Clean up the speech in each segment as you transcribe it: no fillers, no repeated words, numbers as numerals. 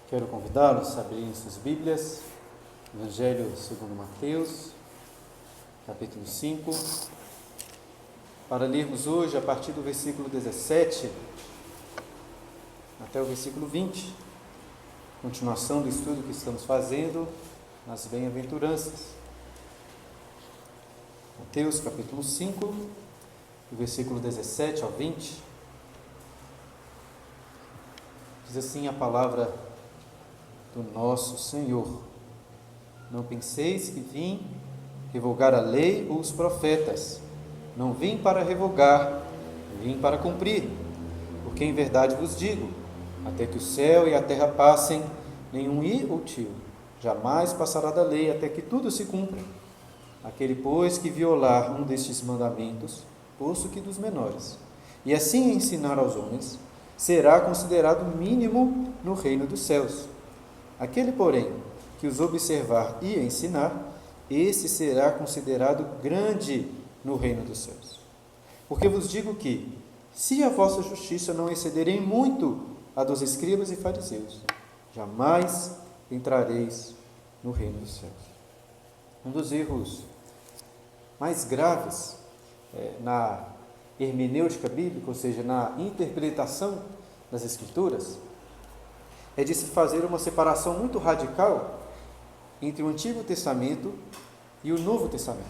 Quero convidá-los a abrirem suas Bíblias, Evangelho segundo Mateus, capítulo 5, para lermos hoje a partir do versículo 17 até o versículo 20, continuação do estudo que estamos fazendo nas bem-aventuranças. Mateus capítulo 5, do versículo 17 ao 20, diz assim a palavra do nosso Senhor: Não penseis que vim revogar a lei ou os profetas. Não vim para revogar, vim para cumprir. Porque em verdade vos digo, até que o céu e a terra passem, nenhum i ou tio jamais passará da lei, até que tudo se cumpra. Aquele, pois, que violar um destes mandamentos, posto que dos menores, e assim ensinar aos homens, será considerado mínimo no reino dos céus. Aquele, porém, que os observar e ensinar, esse será considerado grande no reino dos céus. Porque vos digo que, se a vossa justiça não exceder em muito a dos escribas e fariseus, jamais entrareis no reino dos céus. Um dos erros mais graves na hermenêutica bíblica, ou seja, na interpretação das Escrituras, é de se fazer uma separação muito radical entre o Antigo Testamento e o Novo Testamento.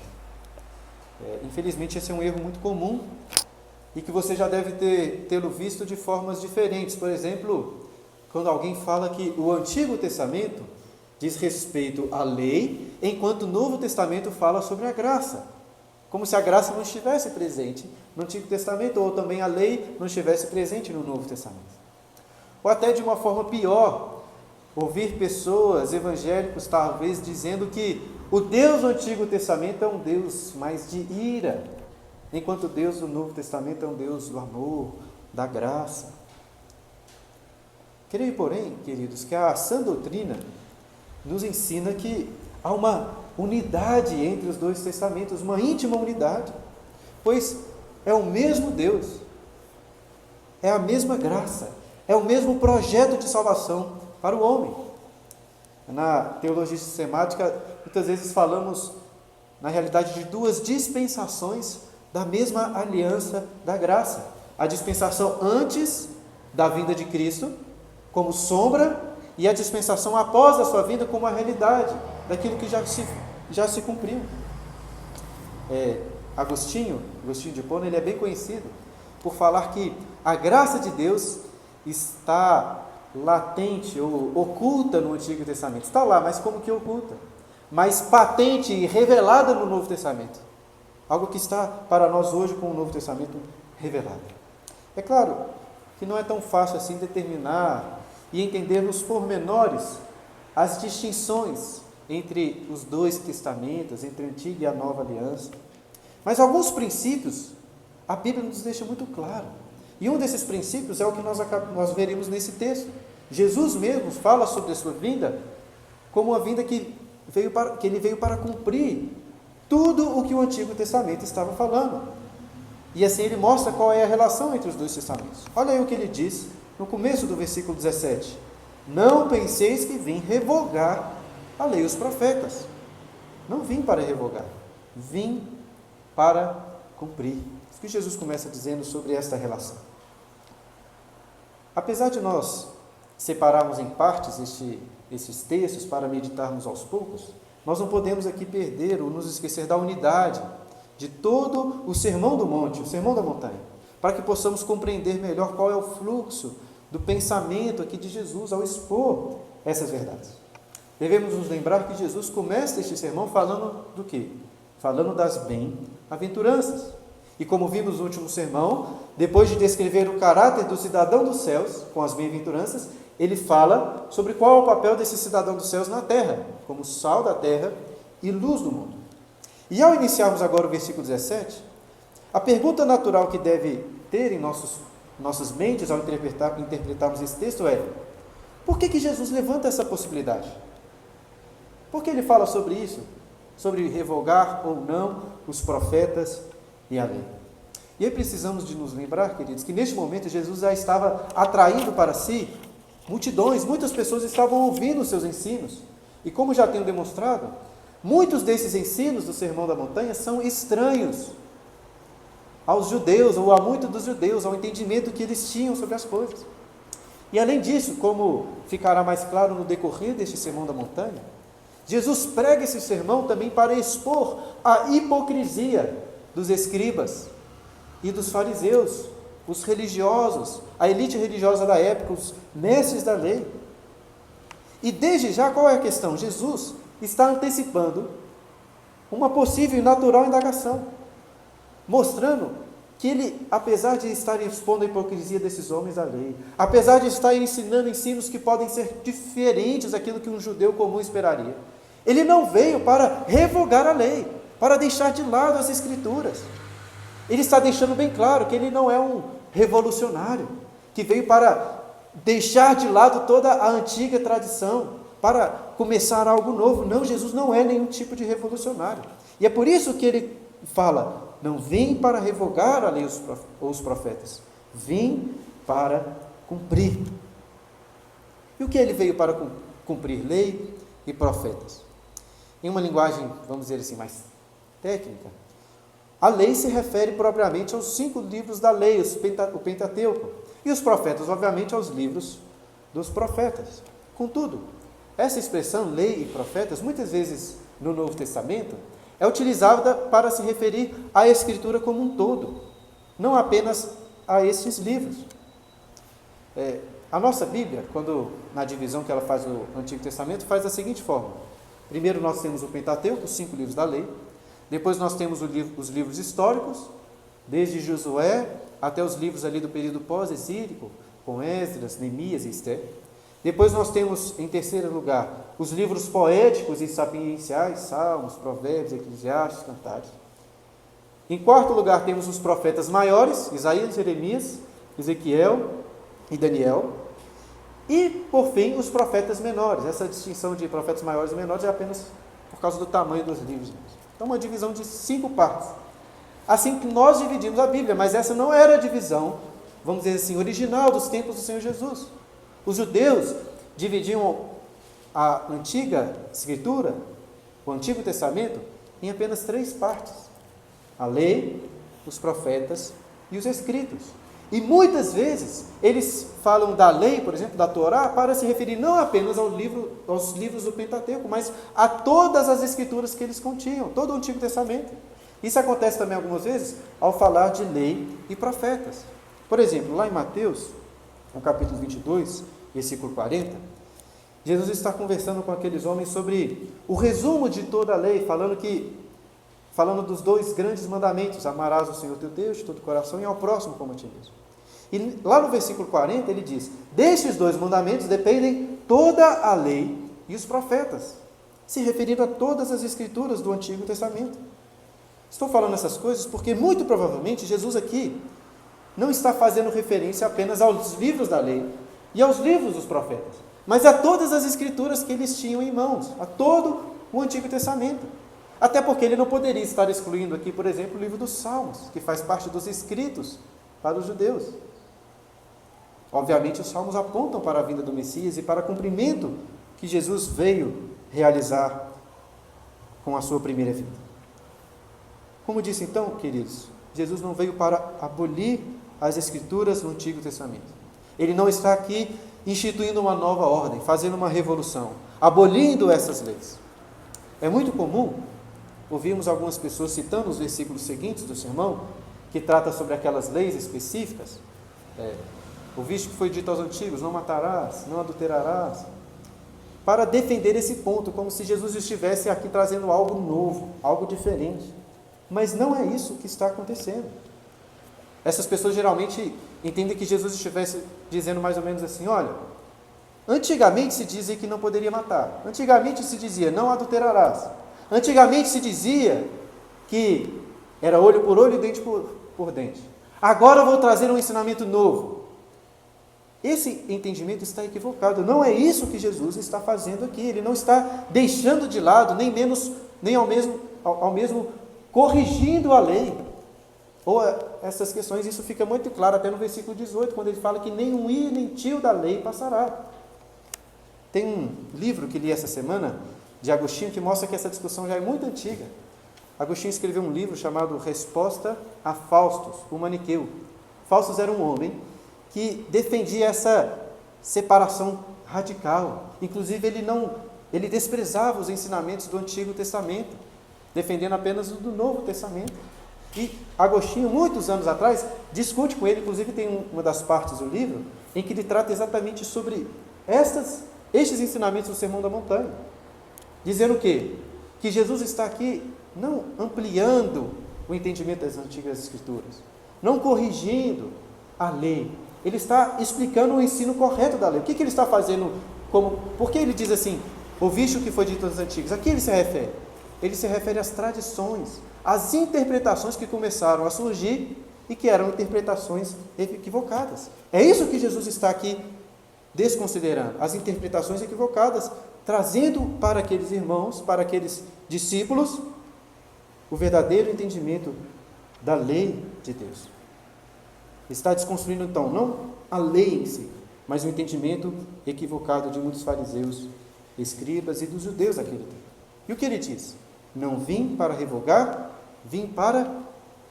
Infelizmente, esse é um erro muito comum e que você já deve tê-lo visto de formas diferentes. Por exemplo, quando alguém fala que o Antigo Testamento diz respeito à lei, enquanto o Novo Testamento fala sobre a graça, como se a graça não estivesse presente no Antigo Testamento, ou também a lei não estivesse presente no Novo Testamento. Ou até de uma forma pior, ouvir pessoas evangélicos talvez dizendo que o Deus do Antigo Testamento é um Deus mais de ira, enquanto o Deus do Novo Testamento é um Deus do amor, da graça. Creio, porém, queridos, que a sã doutrina nos ensina que há uma unidade entre os dois testamentos, uma íntima unidade, pois é o mesmo Deus, é a mesma graça, é o mesmo projeto de salvação para o homem. Na teologia sistemática, muitas vezes falamos, na realidade, de duas dispensações da mesma aliança da graça. A dispensação antes da vinda de Cristo, como sombra, e a dispensação após a sua vinda, como a realidade daquilo que já se cumpriu. Agostinho de Hipona, ele é bem conhecido por falar que a graça de Deus está latente ou oculta no Antigo Testamento. Está lá, mas como que oculta? Mas patente e revelada no Novo Testamento. Algo que está para nós hoje com o Novo Testamento revelado. É claro que não é tão fácil assim determinar e entender nos pormenores as distinções entre os dois testamentos, entre a Antiga e a Nova Aliança. Mas alguns princípios a Bíblia nos deixa muito claro. E um desses princípios é o que nós veremos nesse texto. Jesus mesmo fala sobre a sua vinda como uma vinda que ele veio para cumprir tudo o que o Antigo Testamento estava falando. E assim ele mostra qual é a relação entre os dois testamentos. Olha aí o que ele diz no começo do versículo 17. Não penseis que vim revogar a lei e os profetas. Não vim para revogar, vim para cumprir. Isso que Jesus começa dizendo sobre esta relação. Apesar de nós separarmos em partes esses textos para meditarmos aos poucos, nós não podemos aqui perder ou nos esquecer da unidade de todo o Sermão do Monte, o Sermão da Montanha, para que possamos compreender melhor qual é o fluxo do pensamento aqui de Jesus ao expor essas verdades. Devemos nos lembrar que Jesus começa este sermão falando do quê? Falando das bem-aventuranças. E como vimos no último sermão, depois de descrever o caráter do cidadão dos céus com as bem-aventuranças, ele fala sobre qual é o papel desse cidadão dos céus na terra, como sal da terra e luz do mundo. E ao iniciarmos agora o versículo 17, a pergunta natural que deve ter em nossas mentes ao interpretarmos esse texto é: por que Jesus levanta essa possibilidade? Por que ele fala sobre isso? Sobre revogar ou não os profetas e a lei. E aí precisamos de nos lembrar, queridos, que neste momento Jesus já estava atraindo para si Multidões, muitas pessoas estavam ouvindo os seus ensinos. E como já tenho demonstrado, muitos desses ensinos do Sermão da Montanha são estranhos aos judeus, ou a muitos dos judeus, ao entendimento que eles tinham sobre as coisas. E além disso, como ficará mais claro no decorrer deste Sermão da Montanha, Jesus prega esse sermão também para expor a hipocrisia dos escribas e dos fariseus, os religiosos, a elite religiosa da época, os mestres da lei. E desde já, qual é a questão? Jesus está antecipando uma possível e natural indagação, mostrando que ele, apesar de estar expondo a hipocrisia desses homens da lei, apesar de estar ensinando ensinos que podem ser diferentes daquilo que um judeu comum esperaria, ele não veio para revogar a lei, para deixar de lado as escrituras. Ele está deixando bem claro que ele não é um revolucionário, que veio para deixar de lado toda a antiga tradição, para começar algo novo. Não, Jesus não é nenhum tipo de revolucionário. E é por isso que ele fala: não vim para revogar a lei ou os profetas, vim para cumprir. E o que ele veio para cumprir? Lei e profetas. Em uma linguagem, vamos dizer assim, mais técnica, a lei se refere propriamente aos 5 livros da lei, o Pentateuco, e os profetas, obviamente, aos livros dos profetas. Contudo, essa expressão lei e profetas, muitas vezes no Novo Testamento, é utilizada para se referir à Escritura como um todo, não apenas a estes livros. A nossa Bíblia, quando na divisão que ela faz no Antigo Testamento, faz da seguinte forma: primeiro nós temos o Pentateuco, os 5 livros da lei, depois nós temos os livros históricos, desde Josué até os livros ali do período pós-exílico, com Esdras, Neemias e Esther. Depois nós temos, em terceiro lugar, os livros poéticos e sapienciais, Salmos, Provérbios, Eclesiastes, Cantares. Em quarto lugar temos os profetas maiores, Isaías, Jeremias, Ezequiel e Daniel. E, por fim, os profetas menores. Essa distinção de profetas maiores e menores é apenas por causa do tamanho dos livros. Então, uma divisão de 5 partes. Assim que nós dividimos a Bíblia, mas essa não era a divisão, vamos dizer assim, original dos tempos do Senhor Jesus. Os judeus dividiam a antiga Escritura, o Antigo Testamento, em apenas 3 partes: a lei, os profetas e os escritos. E muitas vezes eles falam da lei, por exemplo, da Torá, para se referir não apenas aos livros do Pentateuco, mas a todas as escrituras que eles continham, todo o Antigo Testamento. Isso acontece também algumas vezes ao falar de lei e profetas. Por exemplo, lá em Mateus, no capítulo 22, versículo 40, Jesus está conversando com aqueles homens sobre o resumo de toda a lei, falando dos 2 grandes mandamentos: amarás o Senhor teu Deus de todo o coração e ao próximo como a ti mesmo. E lá no versículo 40 ele diz: destes 2 mandamentos dependem toda a lei e os profetas, se referindo a todas as escrituras do Antigo Testamento. Estou falando essas coisas porque muito provavelmente Jesus aqui não está fazendo referência apenas aos livros da lei e aos livros dos profetas, mas a todas as escrituras que eles tinham em mãos, a todo o Antigo Testamento. Até porque ele não poderia estar excluindo aqui, por exemplo, o livro dos Salmos, que faz parte dos escritos para os judeus. Obviamente, os Salmos apontam para a vinda do Messias e para o cumprimento que Jesus veio realizar com a sua primeira vinda. Como disse então, queridos, Jesus não veio para abolir as Escrituras no Antigo Testamento. Ele não está aqui instituindo uma nova ordem, fazendo uma revolução, abolindo essas leis. É muito comum ouvirmos algumas pessoas citando os versículos seguintes do sermão, que trata sobre aquelas leis específicas. Ouviste que foi dito aos antigos: não matarás, não adulterarás, para defender esse ponto, como se Jesus estivesse aqui trazendo algo novo, algo diferente. Mas não é isso que está acontecendo. Essas pessoas geralmente entendem que Jesus estivesse dizendo mais ou menos assim: olha, antigamente se dizia que não poderia matar, antigamente se dizia não adulterarás, antigamente se dizia que era olho por olho e dente por dente. Agora eu vou trazer um ensinamento novo. Esse entendimento está equivocado. Não é isso que Jesus está fazendo aqui. Ele não está deixando de lado, nem ao mesmo corrigindo a lei, ou essas questões. Isso fica muito claro até no versículo 18, quando ele fala que nem um i nem tio da lei passará. Tem um livro que li essa semana, de Agostinho, que mostra que essa discussão já é muito antiga. Agostinho escreveu um livro chamado Resposta a Faustus, o Maniqueu. Faustus era um homem que defendia essa separação radical. Inclusive, ele desprezava os ensinamentos do Antigo Testamento, defendendo apenas o do Novo Testamento. E Agostinho, muitos anos atrás, discute com ele, inclusive tem uma das partes do livro, em que ele trata exatamente sobre estes ensinamentos do Sermão da Montanha, dizendo o quê? Que Jesus está aqui não ampliando o entendimento das Antigas Escrituras, não corrigindo a lei, ele está explicando o ensino correto da lei. O que ele está fazendo? Por que ele diz assim, ouviste o que foi dito nos antigos? A que ele se refere? Ele se refere às tradições, às interpretações que começaram a surgir e que eram interpretações equivocadas. É isso que Jesus está aqui desconsiderando, as interpretações equivocadas, trazendo para aqueles irmãos, para aqueles discípulos, o verdadeiro entendimento da lei de Deus. Está desconstruindo, então, não a lei em si, mas o entendimento equivocado de muitos fariseus, escribas e dos judeus daquele tempo. E o que ele diz? Não vim para revogar, vim para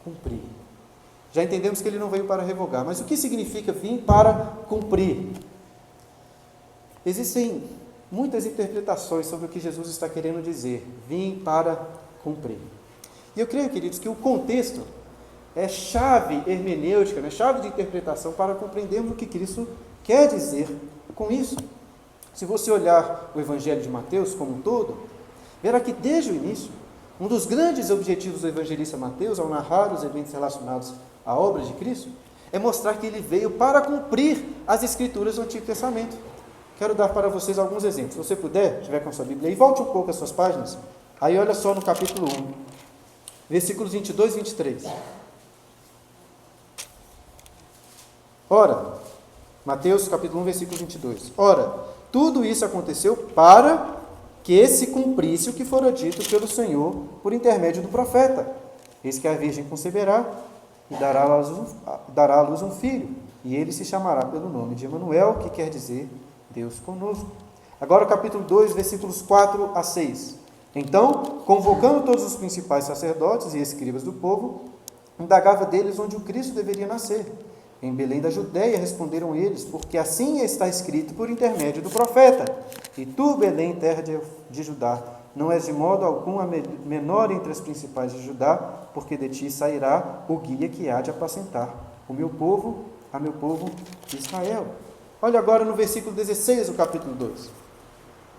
cumprir. Já entendemos que ele não veio para revogar, mas o que significa vir para cumprir? Existem muitas interpretações sobre o que Jesus está querendo dizer, vim para cumprir. E eu creio, queridos, que o contexto é chave hermenêutica, né? Chave de interpretação para compreendermos o que Cristo quer dizer com isso. Se você olhar o Evangelho de Mateus como um todo, verá que desde o início, um dos grandes objetivos do evangelista Mateus, ao narrar os eventos relacionados à obra de Cristo, é mostrar que ele veio para cumprir as Escrituras do Antigo Testamento. Quero dar para vocês alguns exemplos. Se você puder, estiver com a sua Bíblia, e volte um pouco as suas páginas, aí olha só no capítulo 1, versículos 22 e 23. Ora, Mateus capítulo 1, versículo 22. Ora, tudo isso aconteceu para que se cumprisse o que fora dito pelo Senhor por intermédio do profeta. Eis que a virgem conceberá e dará à luz um filho, e ele se chamará pelo nome de Emanuel, que quer dizer Deus conosco. Agora o capítulo 2, versículos 4 a 6. Então, convocando todos os principais sacerdotes e escribas do povo, indagava deles onde o Cristo deveria nascer. Em Belém da Judéia, responderam eles, porque assim está escrito por intermédio do profeta. E tu, Belém, terra de Judá, não és de modo algum a menor entre as principais de Judá, porque de ti sairá o guia que há de apacentar a meu povo Israel. Olha agora no versículo 16 do capítulo 2.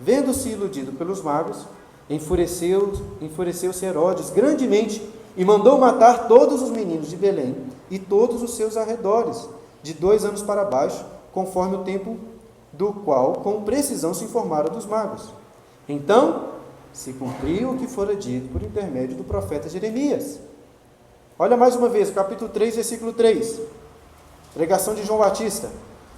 Vendo-se iludido pelos magos, enfureceu-se Herodes grandemente e mandou matar todos os meninos de Belém e todos os seus arredores, de 2 anos para baixo, conforme o tempo do qual com precisão se informaram dos magos. Então se cumpriu o que fora dito por intermédio do profeta Jeremias. Olha mais uma vez, capítulo 3, versículo 3. Pregação de João Batista.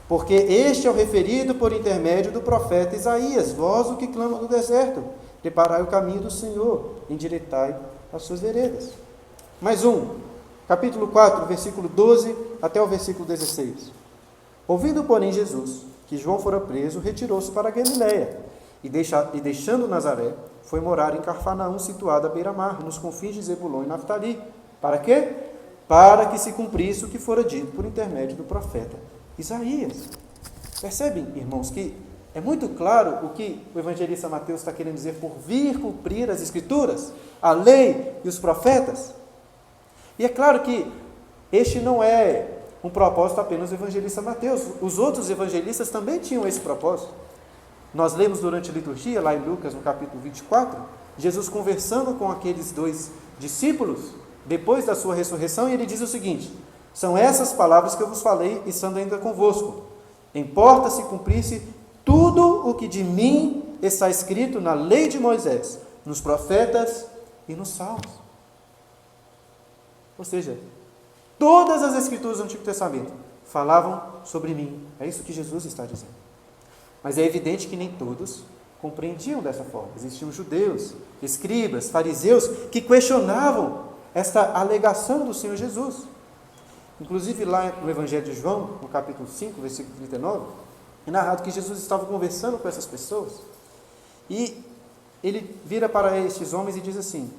Porque este é o referido por intermédio do profeta Isaías, vós o que clama no deserto, preparai o caminho do Senhor, endireitai as suas veredas. Mais um, capítulo 4, versículo 12 até o versículo 16. Ouvindo, porém, Jesus que João fora preso, retirou-se para a Galiléia, e deixando Nazaré, foi morar em Cafarnaum, situada à beira-mar, nos confins de Zebulon e Naftali. Para quê? Para que se cumprisse o que fora dito por intermédio do profeta Isaías. Percebem, irmãos, que é muito claro o que o evangelista Mateus está querendo dizer por vir cumprir as Escrituras, a lei e os profetas? E é claro que este não é um propósito apenas do evangelista Mateus. Os outros evangelistas também tinham esse propósito. Nós lemos durante a liturgia, lá em Lucas, no capítulo 24, Jesus conversando com aqueles 2 discípulos, depois da sua ressurreição, e ele diz o seguinte: são essas palavras que eu vos falei, estando ainda convosco. Importa se cumprisse tudo o que de mim está escrito na lei de Moisés, nos profetas e nos salmos. Ou seja, todas as Escrituras do Antigo Testamento falavam sobre mim. É isso que Jesus está dizendo. Mas é evidente que nem todos compreendiam dessa forma. Existiam judeus, escribas, fariseus, que questionavam esta alegação do Senhor Jesus. Inclusive lá no Evangelho de João, no capítulo 5, versículo 39, É narrado que Jesus estava conversando com essas pessoas e ele vira para estes homens e diz assim: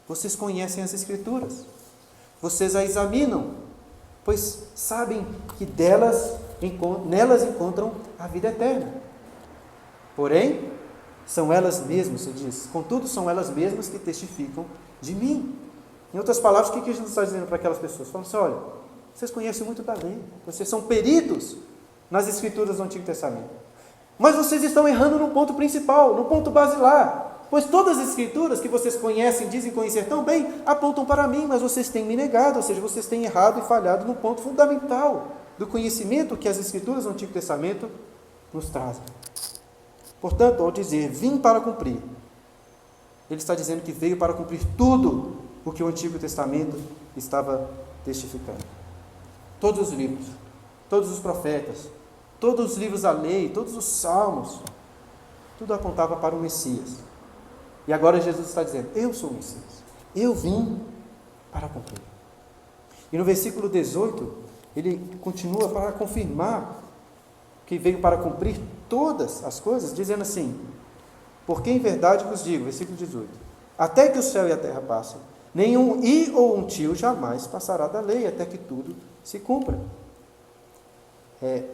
vocês conhecem as Escrituras, vocês a examinam, pois sabem que nelas encontram a vida eterna. Porém, são elas mesmas, se diz, contudo são elas mesmas que testificam de mim. Em outras palavras, o que Jesus está dizendo para aquelas pessoas? Falando assim: olha, vocês conhecem muito da lei, vocês são peritos nas Escrituras do Antigo Testamento, mas vocês estão errando no ponto principal, no ponto basilar, pois todas as Escrituras que vocês conhecem, dizem conhecer tão bem, apontam para mim, mas vocês têm me negado, ou seja, vocês têm errado e falhado no ponto fundamental do conhecimento que as Escrituras do Antigo Testamento nos trazem. Portanto, ao dizer vim para cumprir, ele está dizendo que veio para cumprir tudo o que o Antigo Testamento estava testificando. Todos os livros, todos os profetas, todos os livros da lei, todos os salmos, tudo apontava para o Messias. E agora Jesus está dizendo: eu sou o Messias, eu vim para cumprir. E no versículo 18, ele continua para confirmar que veio para cumprir todas as coisas, dizendo assim: porque em verdade vos digo, versículo 18, até que o céu e a terra passem, nenhum i ou um tio jamais passará da lei, até que tudo se cumpra.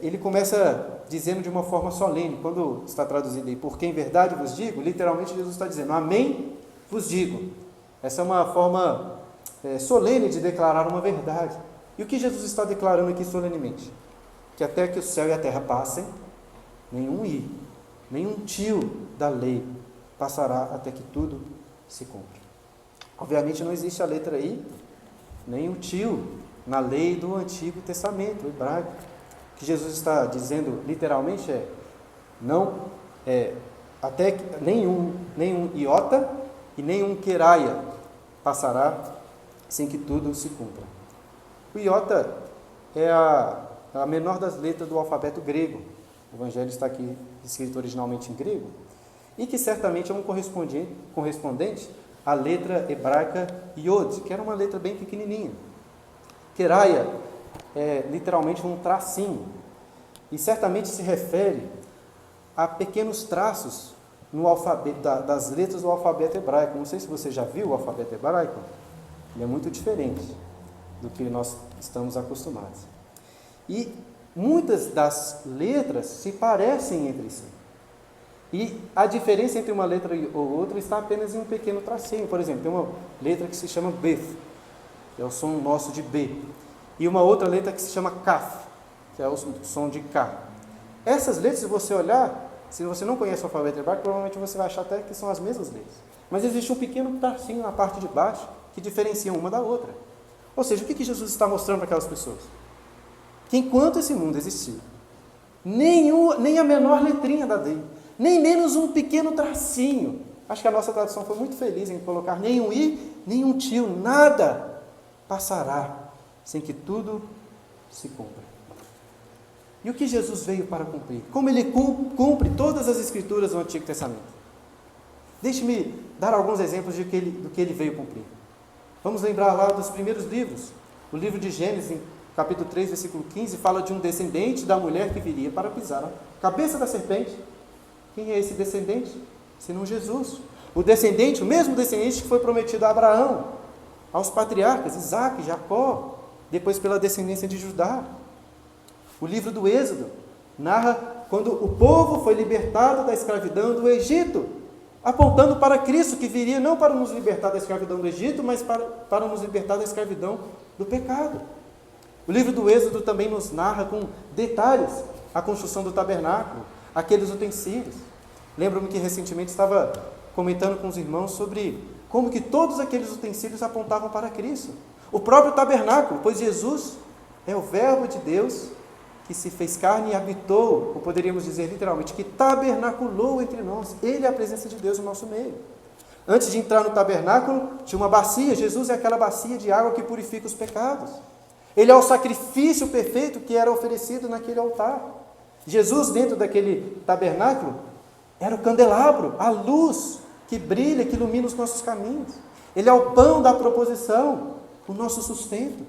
Ele começa dizendo de uma forma solene, quando está traduzido aí, porque em verdade vos digo, literalmente Jesus está dizendo, amém vos digo. Essa é uma forma solene de declarar uma verdade. E o que Jesus está declarando aqui solenemente? Que até que o céu e a terra passem, nenhum i, nenhum tio da lei passará até que tudo se cumpra. Obviamente não existe a letra i, nem o tio na lei do Antigo Testamento, o hebraico. O que Jesus está dizendo literalmente até que nenhum iota e nenhum queraia passará sem que tudo se cumpra. O iota é a menor das letras do alfabeto grego. O Evangelho está aqui escrito originalmente em grego, e que certamente é um correspondente à letra hebraica Yod, que era uma letra bem pequenininha. Queraia é literalmente um tracinho, e certamente se refere a pequenos traços no alfabeto, das letras do alfabeto hebraico. Não sei se você já viu o alfabeto hebraico, ele é muito diferente do que nós estamos acostumados. E muitas das letras se parecem entre si. E a diferença entre uma letra ou outra está apenas em um pequeno tracinho. Por exemplo, tem uma letra que se chama Beth, que é o som nosso de B. E uma outra letra que se chama Kaf, que é o som de K. Essas letras, se você olhar, se você não conhece o alfabeto hebraico, provavelmente você vai achar até que são as mesmas letras. Mas existe um pequeno tracinho na parte de baixo que diferencia uma da outra. Ou seja, o que Jesus está mostrando para aquelas pessoas? Que enquanto esse mundo existir, nem a menor letrinha da lei, nem menos um pequeno tracinho, acho que a nossa tradução foi muito feliz em colocar nenhum i, nenhum tio, nada passará sem que tudo se cumpra. E o que Jesus veio para cumprir? Como ele cumpre todas as Escrituras do Antigo Testamento? Deixe-me dar alguns exemplos do que ele veio cumprir. Vamos lembrar lá dos primeiros livros. O livro de Gênesis, capítulo 3, versículo 15, fala de um descendente da mulher que viria para pisar a cabeça da serpente. Quem é esse descendente? Senão Jesus. O mesmo descendente que foi prometido a Abraão, aos patriarcas, Isaac, Jacó, depois pela descendência de Judá. O livro do Êxodo narra quando o povo foi libertado da escravidão do Egito, apontando para Cristo, que viria não para nos libertar da escravidão do Egito, mas para nos libertar da escravidão do pecado. O livro do Êxodo também nos narra com detalhes a construção do tabernáculo, aqueles utensílios. Lembro-me que recentemente estava comentando com os irmãos sobre como que todos aqueles utensílios apontavam para Cristo. O próprio tabernáculo, pois Jesus é o Verbo de Deus que se fez carne e habitou, ou poderíamos dizer literalmente, que tabernaculou entre nós. Ele é a presença de Deus no nosso meio. Antes de entrar no tabernáculo, tinha uma bacia. Jesus é aquela bacia de água que purifica os pecados. Ele é o sacrifício perfeito que era oferecido naquele altar. Jesus, dentro daquele tabernáculo, era o candelabro, a luz que brilha, que ilumina os nossos caminhos. Ele é o pão da proposição, o nosso sustento.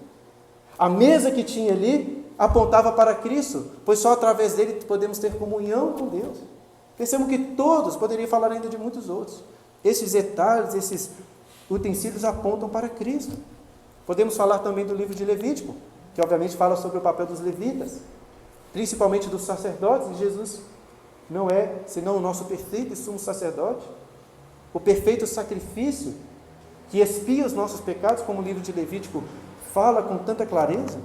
A mesa que tinha ali apontava para Cristo, pois só através dele podemos ter comunhão com Deus. Pensamos que todos, poderia falar ainda de muitos outros. Esses detalhes, esses utensílios apontam para Cristo. Podemos falar também do livro de Levítico, que obviamente fala sobre o papel dos levitas, principalmente dos sacerdotes, e Jesus não é senão o nosso perfeito e sumo sacerdote, o perfeito sacrifício que expia os nossos pecados, como o livro de Levítico fala com tanta clareza.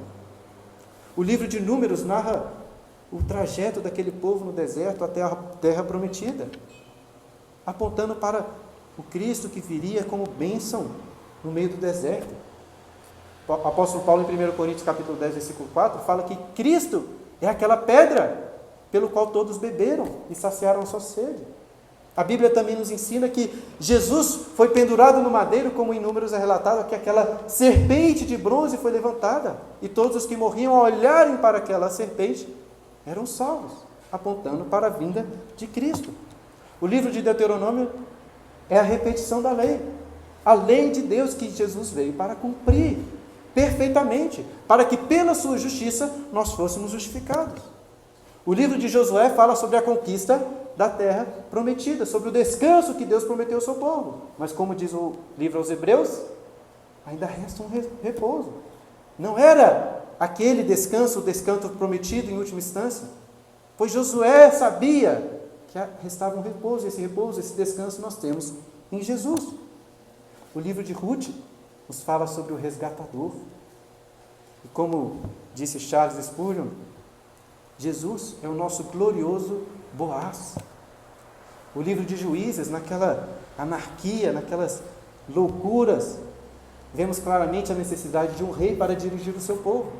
O livro de Números narra o trajeto daquele povo no deserto até a terra prometida, apontando para o Cristo que viria como bênção no meio do deserto. O apóstolo Paulo, em 1 Coríntios capítulo 10, versículo 4, fala que Cristo é aquela pedra pelo qual todos beberam e saciaram a sua sede. A Bíblia também nos ensina que Jesus foi pendurado no madeiro, como em Números é relatado, que aquela serpente de bronze foi levantada, e todos os que morriam ao olharem para aquela serpente eram salvos, apontando para a vinda de Cristo. O livro de Deuteronômio é a repetição da lei, a lei de Deus que Jesus veio para cumprir perfeitamente, para que pela sua justiça nós fôssemos justificados. O livro de Josué fala sobre a conquista da terra prometida, sobre o descanso que Deus prometeu ao seu povo. Mas como diz o livro aos Hebreus, ainda resta um repouso. Não era aquele descanso, o descanso prometido em última instância, pois Josué sabia que restava um repouso, esse descanso nós temos em Jesus. O livro de Ruth nos fala sobre o resgatador. E como disse Charles Spurgeon, Jesus é o nosso glorioso Boaz. O livro de Juízes, naquela anarquia, naquelas loucuras, vemos claramente a necessidade de um rei para dirigir o seu povo.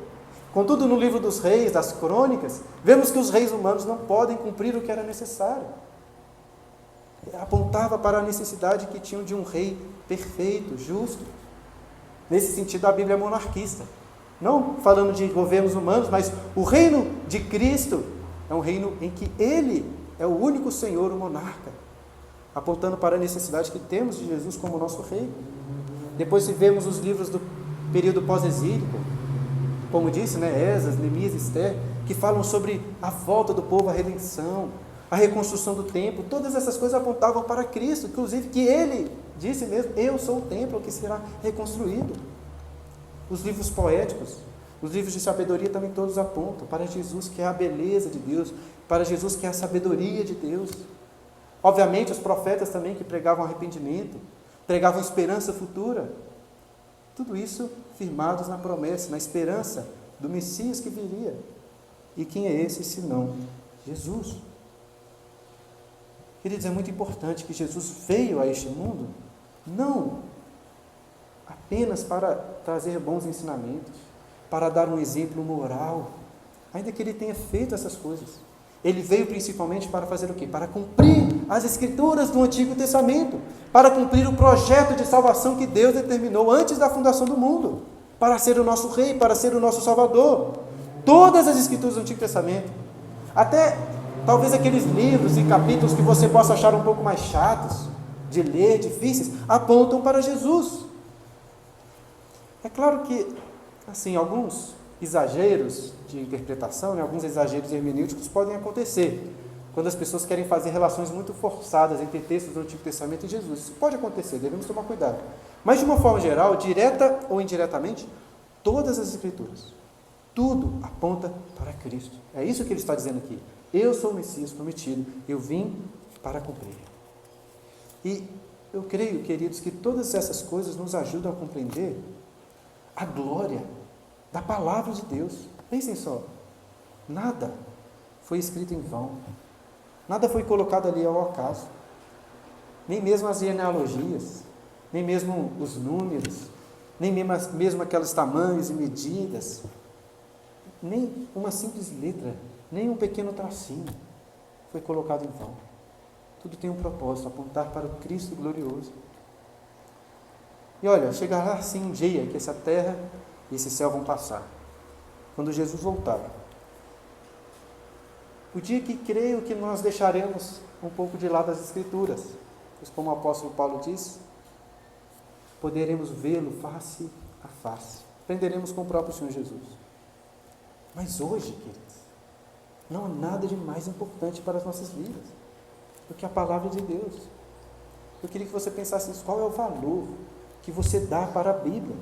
Contudo, no livro dos reis, das crônicas, vemos que os reis humanos não podem cumprir o que era necessário. Apontava para a necessidade que tinham de um rei perfeito, justo. Nesse sentido, a Bíblia é monarquista. Não falando de governos humanos, mas o reino de Cristo é um reino em que Ele é o único Senhor, o monarca, apontando para a necessidade que temos de Jesus como nosso rei. Depois, se vemos os livros do período pós-exílico, como disse, Esdras, Neemias, Esther, que falam sobre a volta do povo, a redenção, a reconstrução do templo, todas essas coisas apontavam para Cristo, inclusive que Ele disse mesmo, eu sou o templo que será reconstruído. Os livros poéticos, os livros de sabedoria também todos apontam para Jesus, que é a beleza de Deus, para Jesus, que é a sabedoria de Deus. Obviamente, os profetas também, que pregavam arrependimento, pregavam esperança futura. Tudo isso firmados na promessa, na esperança do Messias que viria. E quem é esse, senão Jesus? Queridos, é muito importante que Jesus veio a este mundo, não apenas para trazer bons ensinamentos, para dar um exemplo moral, ainda que Ele tenha feito essas coisas. Ele veio principalmente para fazer o quê? Para cumprir as Escrituras do Antigo Testamento, para cumprir o projeto de salvação que Deus determinou antes da fundação do mundo, para ser o nosso Rei, para ser o nosso Salvador. Todas as Escrituras do Antigo Testamento, até talvez aqueles livros e capítulos que você possa achar um pouco mais chatos de ler, difíceis, apontam para Jesus. É claro que, assim, alguns exageros de interpretação, alguns exageros hermenêuticos podem acontecer, quando as pessoas querem fazer relações muito forçadas entre textos do Antigo Testamento e Jesus. Isso pode acontecer, devemos tomar cuidado. Mas, de uma forma geral, direta ou indiretamente, todas as Escrituras, tudo aponta para Cristo. É isso que ele está dizendo aqui. Eu sou o Messias prometido, eu vim para cumprir. E eu creio, queridos, que todas essas coisas nos ajudam a compreender a glória da palavra de Deus. Pensem só, nada foi escrito em vão, nada foi colocado ali ao acaso, nem mesmo as genealogias, nem mesmo os números, nem mesmo aqueles tamanhos e medidas, nem uma simples letra, nem um pequeno tracinho foi colocado em vão. Tudo tem um propósito, apontar para o Cristo glorioso. E olha, chegará assim um dia que essa terra e esse céu vão passar, quando Jesus voltar. O dia que creio que nós deixaremos um pouco de lado as Escrituras, pois como o apóstolo Paulo diz, poderemos vê-lo face a face, aprenderemos com o próprio Senhor Jesus. Mas hoje, queridos, não há nada de mais importante para as nossas vidas do que a palavra de Deus. Eu queria que você pensasse nisso. Qual é o valor que você dá para a Bíblia?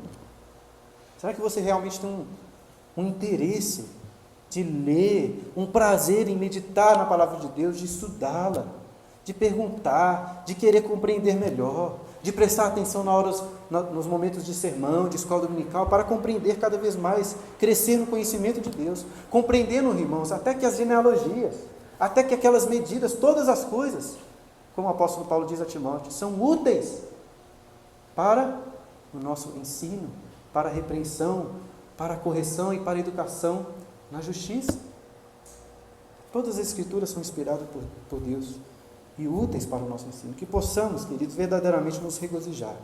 Será que você realmente tem um interesse de ler, um prazer em meditar na palavra de Deus, de estudá-la, de perguntar, de querer compreender melhor, de prestar atenção nos momentos de sermão, de escola dominical, para compreender cada vez mais, crescer no conhecimento de Deus, compreendendo, irmãos, até que as genealogias, até que aquelas medidas, todas as coisas, como o apóstolo Paulo diz a Timóteo, são úteis para o nosso ensino, para a repreensão, para a correção e para a educação na justiça. Todas as escrituras são inspiradas por Deus e úteis para o nosso ensino. Que possamos, queridos, verdadeiramente nos regozijar,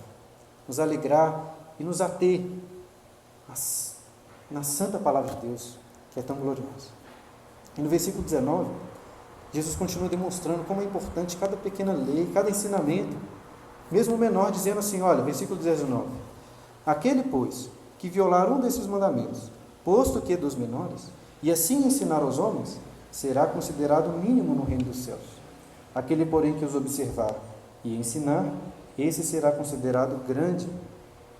nos alegrar e nos ater na santa palavra de Deus, que é tão gloriosa. E no versículo 19, Jesus continua demonstrando como é importante cada pequena lei, cada ensinamento, mesmo o menor, dizendo assim, olha, versículo 19, aquele, pois, que violar um desses mandamentos, posto que dos menores, e assim ensinar aos homens, será considerado mínimo no reino dos céus. Aquele, porém, que os observar e ensinar, esse será considerado grande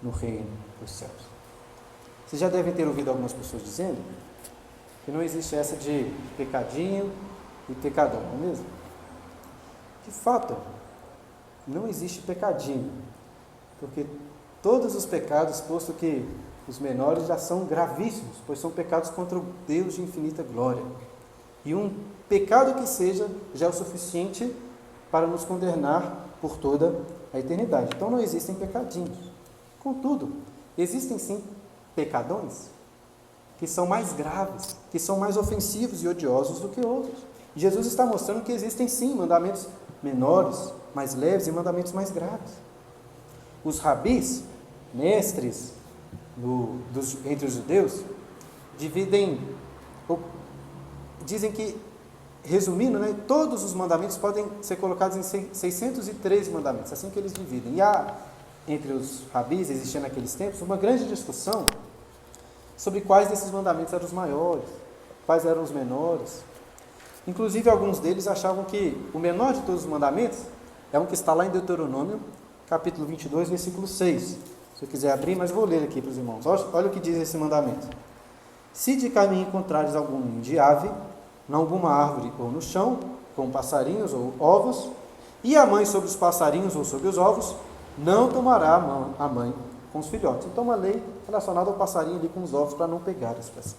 no reino dos céus. Vocês já devem ter ouvido algumas pessoas dizendo que não existe essa de pecadinho e pecadão, não é mesmo? De fato, não existe pecadinho, porque todos os pecados, posto que os menores, já são gravíssimos, pois são pecados contra o Deus de infinita glória. E um pecado que seja já é o suficiente para nos condenar por toda a eternidade. Então não existem pecadinhos. Contudo, existem sim pecadões que são mais graves, que são mais ofensivos e odiosos do que outros. E Jesus está mostrando que existem sim mandamentos menores, mais leves, e mandamentos mais graves. Os rabis, mestres entre os judeus, dizem que, resumindo, todos os mandamentos podem ser colocados em 613 mandamentos, assim que eles dividem. E há, entre os rabis, existia naqueles tempos, uma grande discussão sobre quais desses mandamentos eram os maiores, quais eram os menores. Inclusive, alguns deles achavam que o menor de todos os mandamentos é um que está lá em Deuteronômio, capítulo 22, versículo 6. Se eu quiser abrir, mas vou ler aqui para os irmãos. Olha o que diz esse mandamento. Se de caminho encontrares algum ninho de ave, em alguma árvore ou no chão, com passarinhos ou ovos, e a mãe sobre os passarinhos ou sobre os ovos, não tomará a mãe com os filhotes. Então, uma lei relacionada ao passarinho ali com os ovos, para não pegar a expressão.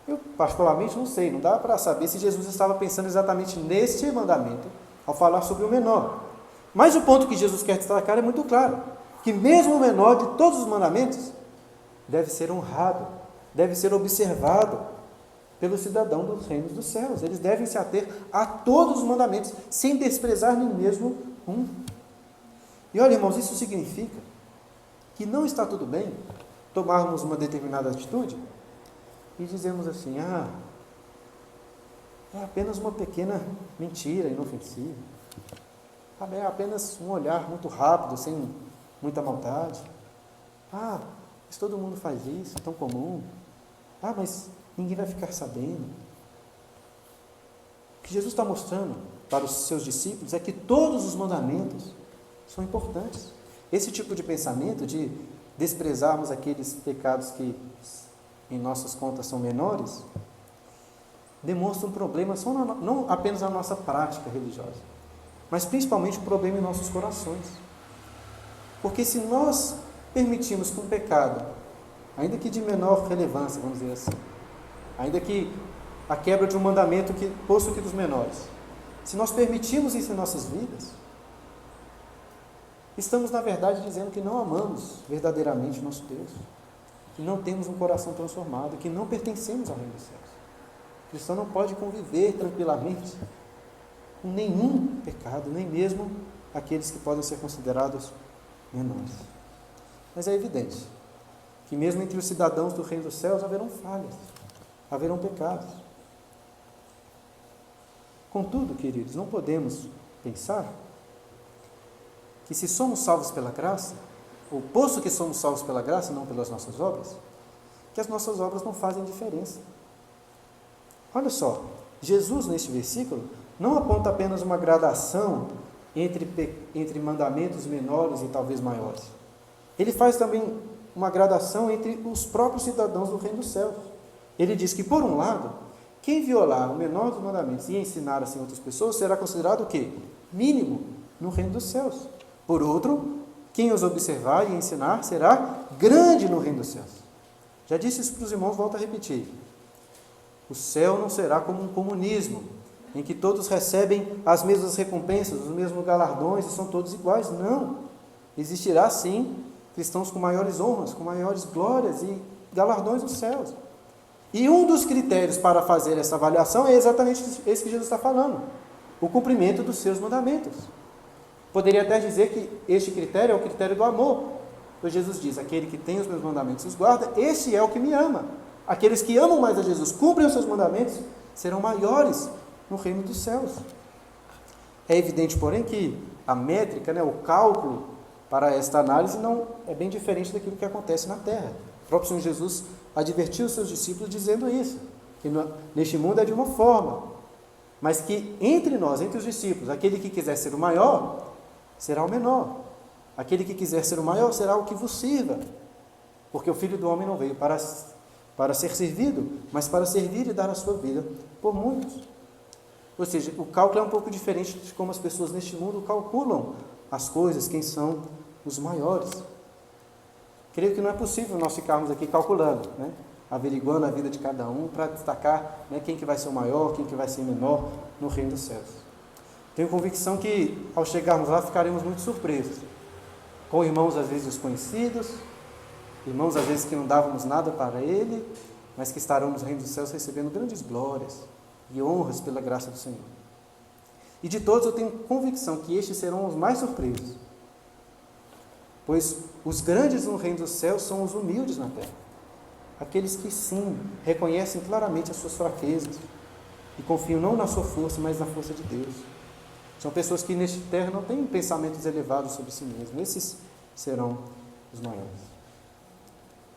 Eu, particularmente, não sei, não dá para saber se Jesus estava pensando exatamente neste mandamento, ao falar sobre o menor. Mas o ponto que Jesus quer destacar é muito claro, que mesmo o menor de todos os mandamentos deve ser honrado, deve ser observado pelo cidadão dos reinos dos céus. Eles devem se ater a todos os mandamentos, sem desprezar nem mesmo um. E olha, irmãos, isso significa que não está tudo bem tomarmos uma determinada atitude e dizemos assim, é apenas uma pequena mentira inofensiva, é apenas um olhar muito rápido, sem muita maldade. Mas todo mundo faz isso, é tão comum. Mas ninguém vai ficar sabendo. O que Jesus está mostrando para os seus discípulos é que todos os mandamentos são importantes. Esse tipo de pensamento de desprezarmos aqueles pecados que em nossas contas são menores, demonstra um problema não apenas na nossa prática religiosa, mas principalmente um problema em nossos corações. Porque se nós permitimos que um pecado, ainda que de menor relevância, vamos dizer assim, ainda que a quebra de um mandamento posto que dos menores, se nós permitimos isso em nossas vidas, estamos na verdade dizendo que não amamos verdadeiramente o nosso Deus, que não temos um coração transformado, que não pertencemos ao reino dos céus. O cristão não pode conviver tranquilamente com nenhum pecado, nem mesmo aqueles que podem ser considerados menores. Mas é evidente que mesmo entre os cidadãos do reino dos céus haverão falhas, haverão pecados. Contudo, queridos, não podemos pensar que se somos salvos pela graça, ou posto que somos salvos pela graça, não pelas nossas obras, que as nossas obras não fazem diferença Olha só, Jesus neste versículo não aponta apenas uma gradação entre mandamentos menores e talvez maiores. Ele faz também uma gradação entre os próprios cidadãos do reino dos céus. Ele diz que, por um lado, quem violar o menor dos mandamentos e ensinar assim outras pessoas será considerado o quê? Mínimo no reino dos céus. Por outro, quem os observar e ensinar será grande no reino dos céus. Já disse isso para os irmãos, volto a repetir. O céu não será como um comunismo, em que todos recebem as mesmas recompensas, os mesmos galardões e são todos iguais. Não. Existirá, sim, cristãos com maiores honras, com maiores glórias e galardões nos céus. E um dos critérios para fazer essa avaliação é exatamente esse que Jesus está falando: o cumprimento dos seus mandamentos. Poderia até dizer que este critério é o critério do amor, pois Jesus diz: aquele que tem os meus mandamentos e os guarda, esse é o que me ama. Aqueles que amam mais a Jesus, cumprem os seus mandamentos, serão maiores no reino dos céus. É evidente, porém, que a métrica, o cálculo para esta análise não é bem diferente daquilo que acontece na terra. O próprio Senhor Jesus advertiu os seus discípulos dizendo isso, que neste mundo é de uma forma, mas que entre nós, entre os discípulos, aquele que quiser ser o maior, será o menor. Aquele que quiser ser o maior será o que vos sirva, porque o Filho do Homem não veio para ser servido, mas para servir e dar a sua vida por muitos. Ou seja, o cálculo é um pouco diferente de como as pessoas neste mundo calculam as coisas, quem são os maiores. Creio que não é possível nós ficarmos aqui calculando, averiguando a vida de cada um para destacar quem que vai ser o maior, quem que vai ser o menor no reino dos céus. Tenho convicção que ao chegarmos lá ficaremos muito surpresos, com irmãos às vezes desconhecidos, irmãos às vezes que não dávamos nada para ele, mas que estarão no reino dos céus recebendo grandes glórias e honras pela graça do Senhor. E de todos eu tenho convicção que estes serão os mais surpresos, pois os grandes no reino dos céus são os humildes na terra, aqueles que sim, reconhecem claramente as suas fraquezas e confiam não na sua força, mas na força de Deus. São pessoas que neste terra não têm pensamentos elevados sobre si mesmos. Esses serão os maiores.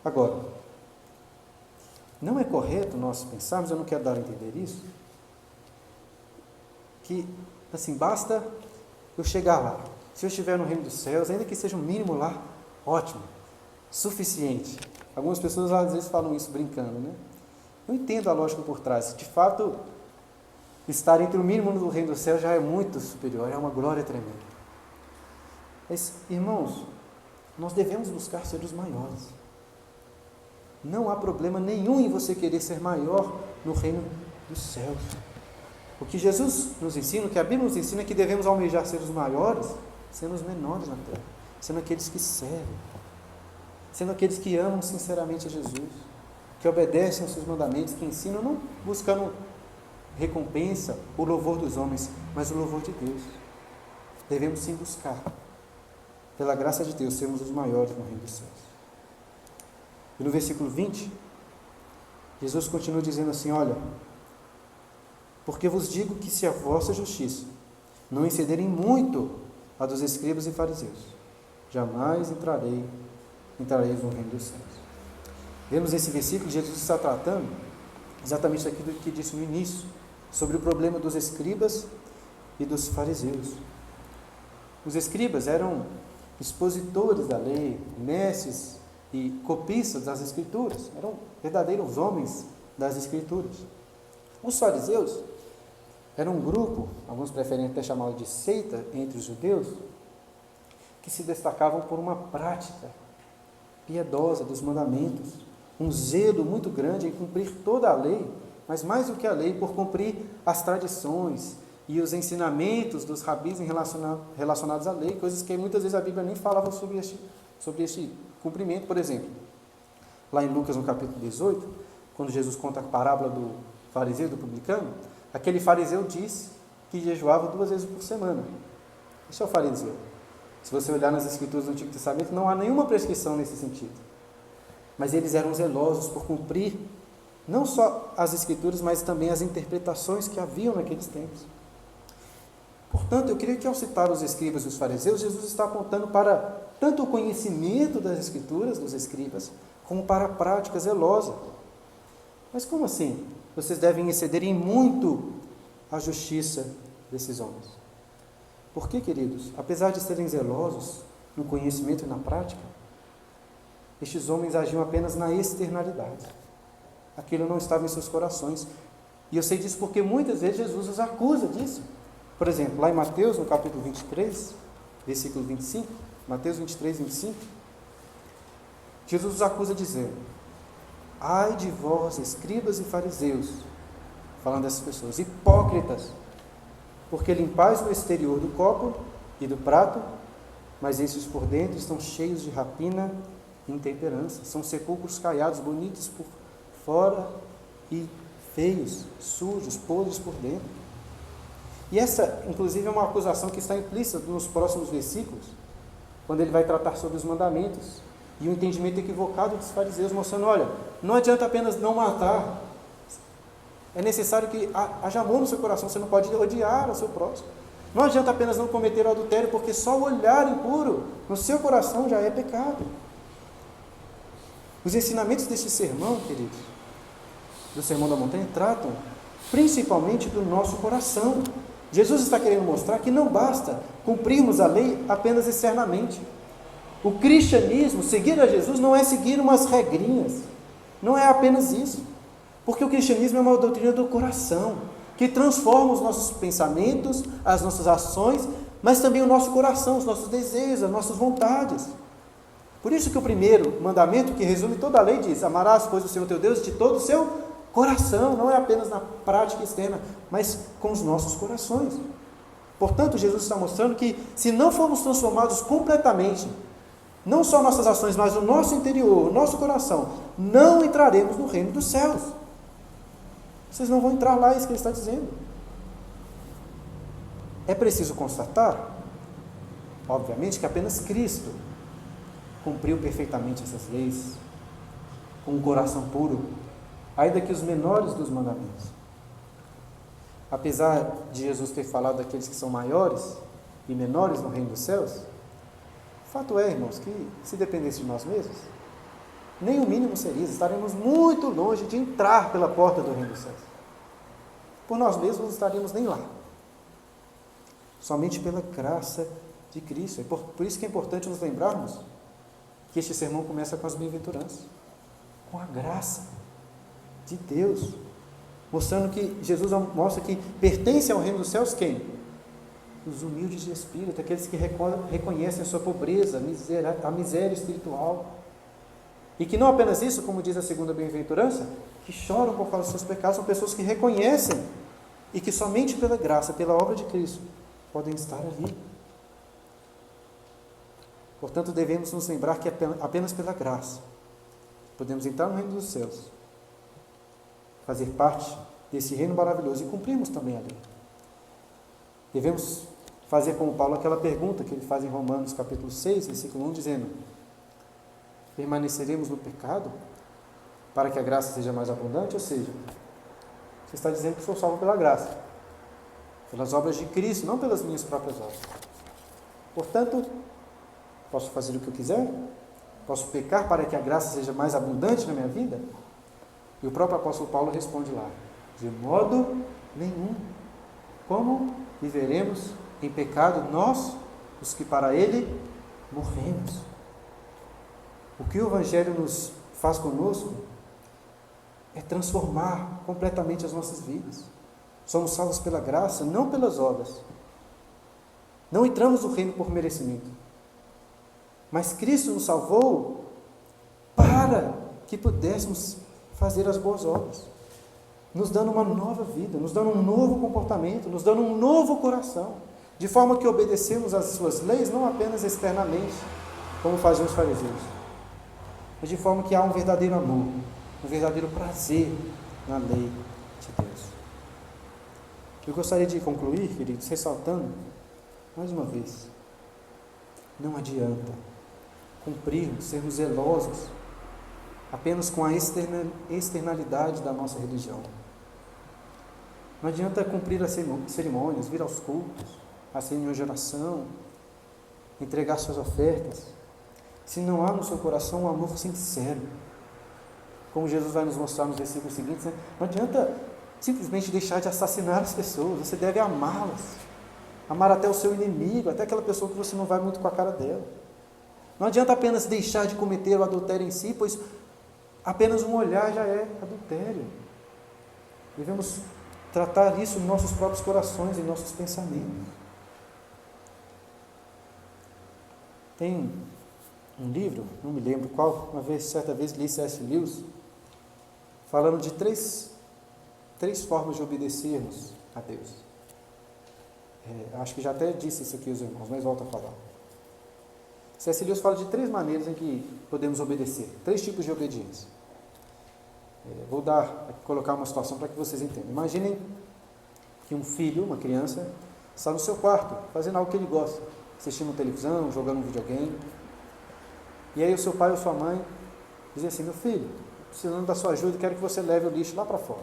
Agora, não é correto nós pensarmos, eu não quero dar a entender isso, que assim, basta eu chegar lá. Se eu estiver no reino dos céus, ainda que seja um mínimo lá, ótimo, suficiente. Algumas pessoas às vezes falam isso brincando, Eu entendo a lógica por trás. De fato, estar entre o mínimo no reino dos céus já é muito superior, é uma glória tremenda. Mas, irmãos, nós devemos buscar ser os maiores. Não há problema nenhum em você querer ser maior no reino dos céus. O que Jesus nos ensina, o que a Bíblia nos ensina é que devemos almejar ser os maiores, sendo os menores na terra, sendo aqueles que servem, sendo aqueles que amam sinceramente a Jesus, que obedecem aos seus mandamentos, que ensinam, não buscando recompensa, o louvor dos homens, mas o louvor de Deus. Devemos sim buscar, pela graça de Deus, sermos os maiores no reino dos céus. E no versículo 20, Jesus continua dizendo assim: olha, porque vos digo que se a vossa justiça não excederem muito a dos escribas e fariseus, jamais entrareis no reino dos céus. Vemos nesse versículo, Jesus está tratando exatamente daquilo que disse no início, sobre o problema dos escribas e dos fariseus. Os escribas eram expositores da lei, mestres e copistas das Escrituras, eram verdadeiros homens das Escrituras. Os fariseus eram um grupo, alguns preferem até chamá-lo de seita entre os judeus, que se destacavam por uma prática piedosa dos mandamentos, um zelo muito grande em cumprir toda a lei, mas mais do que a lei, por cumprir as tradições e os ensinamentos dos rabis relacionados à lei, coisas que muitas vezes a Bíblia nem falava sobre este cumprimento. Por exemplo, lá em Lucas, no capítulo 18, quando Jesus conta a parábola do fariseu e do publicano, aquele fariseu disse que jejuava 2 vezes por semana. Esse é o fariseu. Se você olhar nas Escrituras do Antigo Testamento, não há nenhuma prescrição nesse sentido. Mas eles eram zelosos por cumprir não só as Escrituras, mas também as interpretações que haviam naqueles tempos. Portanto, eu creio que ao citar os escribas e os fariseus, Jesus está apontando para tanto o conhecimento das Escrituras, dos escribas, como para a prática zelosa. Mas como assim? vocês devem exceder em muito a justiça desses homens. Por quê, queridos? Apesar de serem zelosos no conhecimento e na prática, estes homens agiam apenas na externalidade. Aquilo não estava em seus corações. E eu sei disso porque muitas vezes Jesus os acusa disso. Por exemplo, lá em Mateus, no capítulo 23, versículo 25, Mateus 23, 25, Jesus os acusa dizendo: ai de vós, escribas e fariseus, falando dessas pessoas, hipócritas, porque limpais o exterior do copo e do prato, mas esses por dentro estão cheios de rapina e intemperança. São sepulcros caiados, bonitos por fora e feios, sujos, podres por dentro. E essa, inclusive, é uma acusação que está implícita nos próximos versículos, quando ele vai tratar sobre os mandamentos e o entendimento equivocado dos fariseus, mostrando: olha, não adianta apenas não matar, é necessário que haja amor no seu coração, você não pode odiar o seu próximo. Não adianta apenas não cometer o adultério, porque só o olhar impuro no seu coração já é pecado. Os ensinamentos deste sermão, queridos, do Sermão da Montanha, tratam principalmente do nosso coração. Jesus está querendo mostrar que não basta cumprirmos a lei apenas externamente. O cristianismo, seguir a Jesus, não é seguir umas regrinhas, não é apenas isso, porque o cristianismo é uma doutrina do coração, que transforma os nossos pensamentos, as nossas ações, mas também o nosso coração, os nossos desejos, as nossas vontades. Por isso que o primeiro mandamento, que resume toda a lei, diz: amarás, pois, o Senhor teu Deus de todo o seu coração, não é apenas na prática externa, mas com os nossos corações. Portanto, Jesus está mostrando que se não formos transformados completamente, não só nossas ações, mas o nosso interior, o nosso coração, não entraremos no reino dos céus. Vocês não vão entrar lá, é isso que ele está dizendo. É preciso constatar, obviamente, que apenas Cristo cumpriu perfeitamente essas leis, com um coração puro, ainda que os menores dos mandamentos. Apesar de Jesus ter falado daqueles que são maiores e menores no reino dos céus, fato é, irmãos, que se dependesse de nós mesmos, nem o mínimo seria, estaremos muito longe de entrar pela porta do reino dos céus. Por nós mesmos não estaríamos nem lá. Somente pela graça de Cristo. Por isso que é importante nos lembrarmos que este sermão começa com as bem-aventuranças, com a graça de Deus, mostrando que Jesus mostra que pertence ao reino dos céus quem? Os humildes de espírito, aqueles que reconhecem a sua pobreza, a miséria espiritual, e que não apenas isso, como diz a segunda bem-aventurança, que choram por causa dos seus pecados, são pessoas que reconhecem e que somente pela graça, pela obra de Cristo, podem estar ali. Portanto, devemos nos lembrar que apenas pela graça podemos entrar no reino dos céus, fazer parte desse reino maravilhoso e cumprirmos também a lei. Devemos fazer como Paulo aquela pergunta que ele faz em Romanos capítulo 6, versículo 1, dizendo: permaneceremos no pecado para que a graça seja mais abundante? Ou seja, você está dizendo que sou salvo pela graça, pelas obras de Cristo, não pelas minhas próprias obras. Portanto, posso fazer o que eu quiser? Posso pecar para que a graça seja mais abundante na minha vida? E o próprio apóstolo Paulo responde lá: de modo nenhum. Como viveremos em pecado nós, os que para ele morremos? O que o Evangelho nos faz conosco é transformar completamente as nossas vidas. Somos salvos pela graça, não pelas obras. Não entramos no reino por merecimento. Mas Cristo nos salvou para que pudéssemos fazer as boas obras, nos dando uma nova vida, nos dando um novo comportamento, nos dando um novo coração, de forma que obedecemos às suas leis, não apenas externamente, como faziam os fariseus, mas de forma que há um verdadeiro amor, um verdadeiro prazer na lei de Deus. Eu gostaria de concluir, queridos, ressaltando, mais uma vez, não adianta cumprirmos, sermos zelosos apenas com a externalidade da nossa religião. Não adianta cumprir as cerimônias, vir aos cultos, as reuniões de oração, entregar suas ofertas, se não há no seu coração um amor sincero. Como Jesus vai nos mostrar nos versículos seguintes, né? Não adianta simplesmente deixar de assassinar as pessoas. Você deve amá-las. Amar até o seu inimigo, até aquela pessoa que você não vai muito com a cara dela. Não adianta apenas deixar de cometer o adultério em si, pois apenas um olhar já é adultério. Devemos tratar isso em nossos próprios corações, em nossos pensamentos. Tem um livro, não me lembro qual, certa vez li C.S. Lewis, falando de três formas de obedecermos a Deus. Acho que já até disse isso aqui aos irmãos, mas volto a falar. C.S. Lewis fala de 3 maneiras em que podemos obedecer, 3 tipos de obediência. Vou colocar uma situação para que vocês entendam. Imaginem que um filho, uma criança, está no seu quarto, fazendo algo que ele gosta, assistindo televisão, jogando um videogame. E aí o seu pai ou sua mãe dizem assim: meu filho, precisando da sua ajuda, quero que você leve o lixo lá para fora.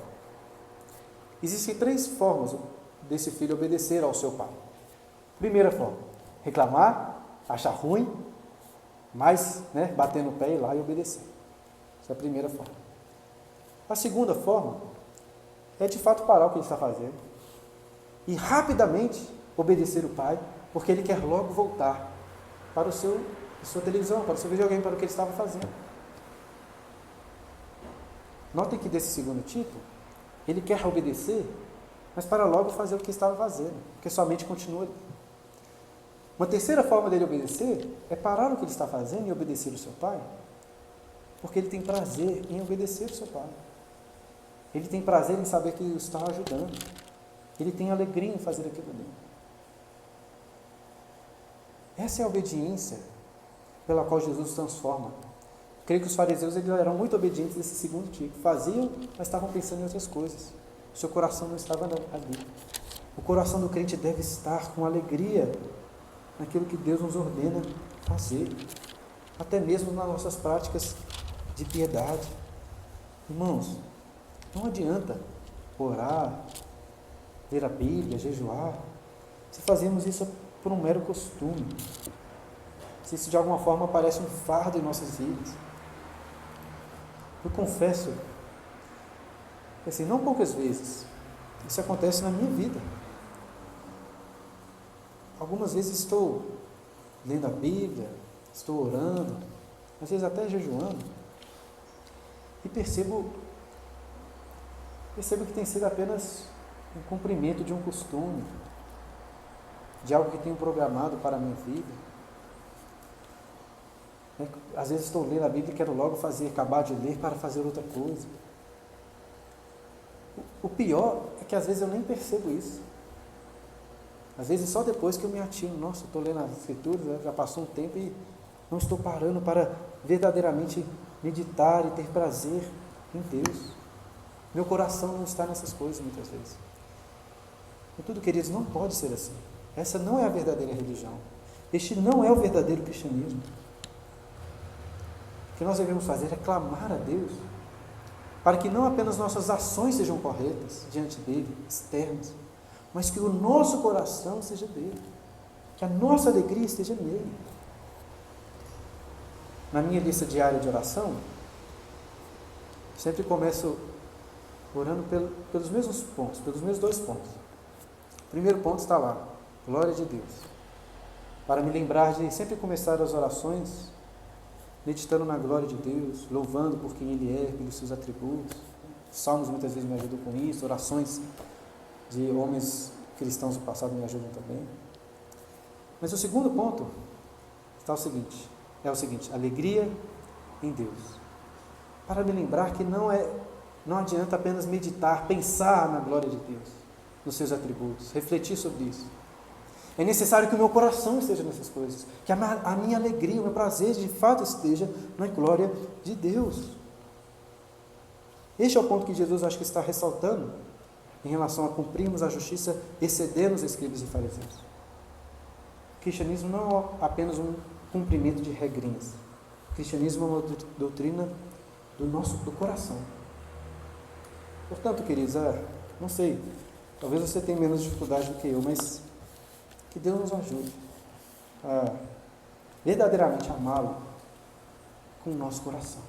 Existem 3 formas desse filho obedecer ao seu pai. Primeira forma, reclamar, achar ruim, mas bater no pé e ir lá e obedecer. Essa é a primeira forma. A segunda forma é de fato parar o que ele está fazendo e rapidamente obedecer o pai, porque ele quer logo voltar para a sua televisão, para o seu videogame, para o que ele estava fazendo. Notem que desse segundo tipo, ele quer obedecer, mas para logo fazer o que estava fazendo, porque sua mente continua ali. Uma terceira forma dele obedecer é parar o que ele está fazendo e obedecer o seu pai, porque ele tem prazer em obedecer o seu pai. Ele tem prazer em saber que o está ajudando. Ele tem alegria em fazer aquilo ali. Essa é a obediência pela qual Jesus transforma. Creio que os fariseus eram muito obedientes desse segundo tipo. Faziam, mas estavam pensando em outras coisas. O seu coração não estava ali. O coração do crente deve estar com alegria naquilo que Deus nos ordena fazer. Até mesmo nas nossas práticas de piedade. Irmãos, não adianta orar, ler a Bíblia, jejuar, se fazemos isso por um mero costume. Se isso de alguma forma parece um fardo em nossas vidas. Eu confesso, assim, não poucas vezes, isso acontece na minha vida. Algumas vezes estou lendo a Bíblia, estou orando, às vezes até jejuando, e percebo que tem sido apenas um cumprimento de um costume, de algo que tenho programado para a minha vida. Às vezes estou lendo a Bíblia e quero logo acabar de ler para fazer outra coisa. O pior é que às vezes eu nem percebo isso. Às vezes só depois que eu me atino, nossa, estou lendo as Escrituras, já passou um tempo e não estou parando para verdadeiramente meditar e ter prazer em Deus. Meu coração não está nessas coisas muitas vezes. Contudo, queridos, não pode ser assim. Essa não é a verdadeira religião. Este não é o verdadeiro cristianismo. O que nós devemos fazer é clamar a Deus para que não apenas nossas ações sejam corretas diante dele, externas, mas que o nosso coração seja dele, que a nossa alegria esteja nele. Na minha lista diária de oração, sempre começo orando pelos mesmos pontos, pelos mesmos 2 pontos. O primeiro ponto está lá, glória de Deus, para me lembrar de sempre começar as orações meditando na glória de Deus, louvando por quem Ele é, pelos seus atributos. Salmos muitas vezes me ajudam com isso, orações de homens cristãos do passado me ajudam também. Mas o segundo ponto é o seguinte, alegria em Deus. Para me lembrar que não adianta apenas meditar, pensar na glória de Deus, nos seus atributos, refletir sobre isso. É necessário que o meu coração esteja nessas coisas, que a minha alegria, o meu prazer de fato esteja na glória de Deus. Este é o ponto que Jesus acho que está ressaltando em relação a cumprirmos a justiça excedendo os escribas e fariseus. O cristianismo não é apenas um cumprimento de regrinhas. O cristianismo é uma doutrina do coração. Portanto, queridos, não sei, talvez você tenha menos dificuldade do que eu, mas que Deus nos ajude a verdadeiramente amá-lo com o nosso coração.